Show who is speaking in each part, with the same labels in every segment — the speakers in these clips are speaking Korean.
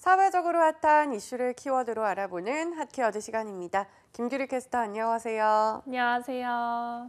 Speaker 1: 사회적으로 핫한 이슈를 키워드로 알아보는 핫키워드 시간입니다. 김규리 캐스터 안녕하세요.
Speaker 2: 안녕하세요.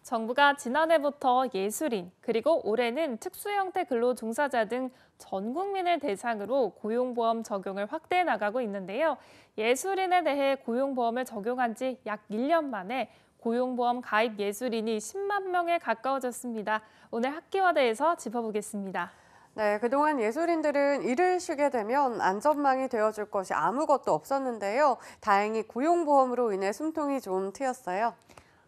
Speaker 2: 정부가 지난해부터 예술인, 그리고 올해는 특수형태 근로종사자 등 전 국민을 대상으로 고용보험 적용을 확대해 나가고 있는데요. 예술인에 대해 고용보험을 적용한 지 약 1년 만에 고용보험 가입 예술인이 10만 명에 가까워졌습니다. 오늘 핫키워드에서 짚어보겠습니다.
Speaker 1: 네, 그동안 예술인들은 일을 쉬게 되면 안전망이 되어줄 것이 아무것도 없었는데요. 다행히 고용보험으로 인해 숨통이 좀 트였어요.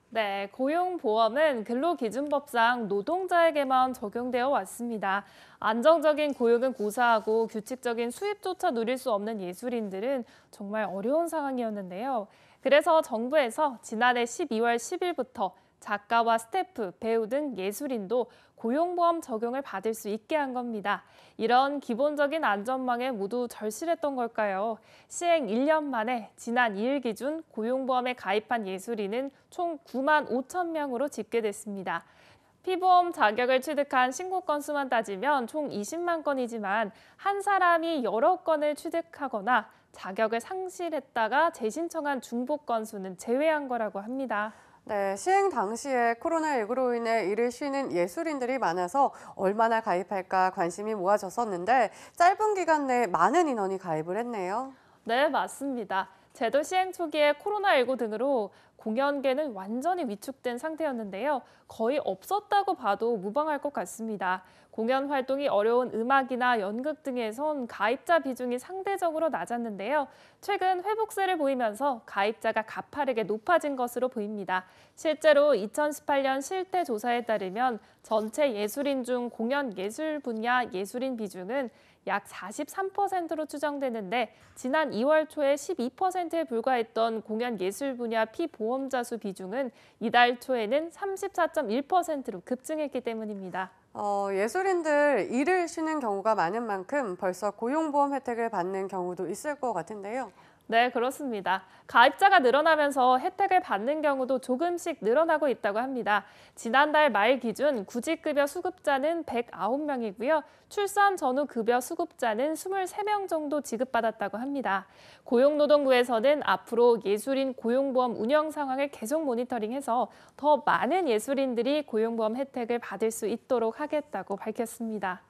Speaker 2: 네, 고용보험은 근로기준법상 노동자에게만 적용되어 왔습니다. 안정적인 고용은 고사하고 규칙적인 수입조차 누릴 수 없는 예술인들은 정말 어려운 상황이었는데요. 그래서 정부에서 지난해 12월 10일부터 작가와 스태프, 배우 등 예술인도 고용보험 적용을 받을 수 있게 한 겁니다. 이런 기본적인 안전망에 모두 절실했던 걸까요? 시행 1년 만에 지난 2일 기준 고용보험에 가입한 예술인은 총 9만 5천 명으로 집계됐습니다. 피보험 자격을 취득한 신고 건수만 따지면 총 20만 건이지만 한 사람이 여러 건을 취득하거나 자격을 상실했다가 재신청한 중복 건수는 제외한 거라고 합니다.
Speaker 1: 네, 시행 당시에 코로나19로 인해 일을 쉬는 예술인들이 많아서 얼마나 가입할까 관심이 모아졌었는데 짧은 기간 내에 많은 인원이 가입을 했네요.
Speaker 2: 네, 맞습니다. 제도 시행 초기에 코로나19 등으로 공연계는 완전히 위축된 상태였는데요. 거의 없었다고 봐도 무방할 것 같습니다. 공연 활동이 어려운 음악이나 연극 등에선 가입자 비중이 상대적으로 낮았는데요. 최근 회복세를 보이면서 가입자가 가파르게 높아진 것으로 보입니다. 실제로 2018년 실태 조사에 따르면 전체 예술인 중 공연 예술 분야 예술인 비중은 약 43%로 추정되는데 지난 2월 초에 12%에 불과했던 공연 예술 분야 피보험자 수 비중은 이달 초에는 34.1%로 급증했기 때문입니다.
Speaker 1: 예술인들 일을 쉬는 경우가 많은 만큼 벌써 고용보험 혜택을 받는 경우도 있을 것 같은데요.
Speaker 2: 네, 그렇습니다. 가입자가 늘어나면서 혜택을 받는 경우도 조금씩 늘어나고 있다고 합니다. 지난달 말 기준 구직급여 수급자는 109명이고요. 출산 전후 급여 수급자는 23명 정도 지급받았다고 합니다. 고용노동부에서는 앞으로 예술인 고용보험 운영 상황을 계속 모니터링해서 더 많은 예술인들이 고용보험 혜택을 받을 수 있도록 하겠다고 밝혔습니다.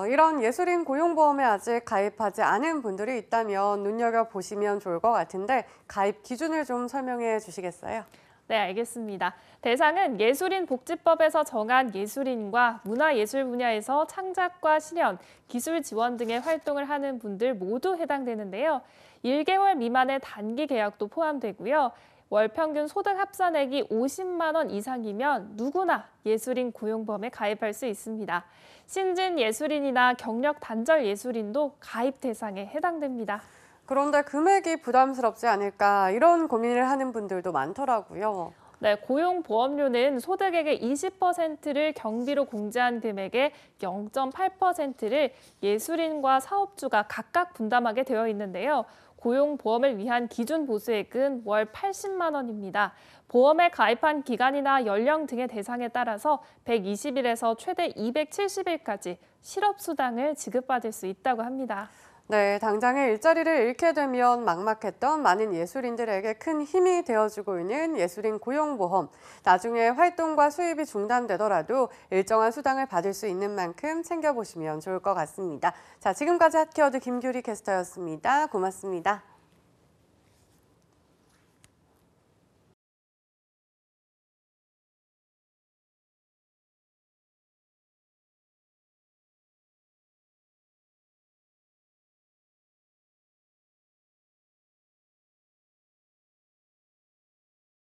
Speaker 1: 이런 예술인 고용보험에 아직 가입하지 않은 분들이 있다면 눈여겨보시면 좋을 것 같은데 가입 기준을 좀 설명해 주시겠어요?
Speaker 2: 네, 알겠습니다. 대상은 예술인 복지법에서 정한 예술인과 문화예술 분야에서 창작과 실현, 기술 지원 등의 활동을 하는 분들 모두 해당되는데요. 1개월 미만의 단기 계약도 포함되고요. 월 평균 소득 합산액이 50만 원 이상이면 누구나 예술인 고용보험에 가입할 수 있습니다. 신진 예술인이나 경력 단절 예술인도 가입 대상에 해당됩니다.
Speaker 1: 그런데 금액이 부담스럽지 않을까 이런 고민을 하는 분들도 많더라고요.
Speaker 2: 네, 고용보험료는 소득액의 20%를 경비로 공제한 금액의 0.8%를 예술인과 사업주가 각각 분담하게 되어 있는데요. 고용보험을 위한 기준 보수액은 월 80만 원입니다. 보험에 가입한 기간이나 연령 등의 대상에 따라서 120일에서 최대 270일까지 실업수당을 지급받을 수 있다고 합니다.
Speaker 1: 네, 당장의 일자리를 잃게 되면 막막했던 많은 예술인들에게 큰 힘이 되어주고 있는 예술인 고용보험. 나중에 활동과 수입이 중단되더라도 일정한 수당을 받을 수 있는 만큼 챙겨보시면 좋을 것 같습니다. 자, 지금까지 핫키워드 김규리 캐스터였습니다. 고맙습니다.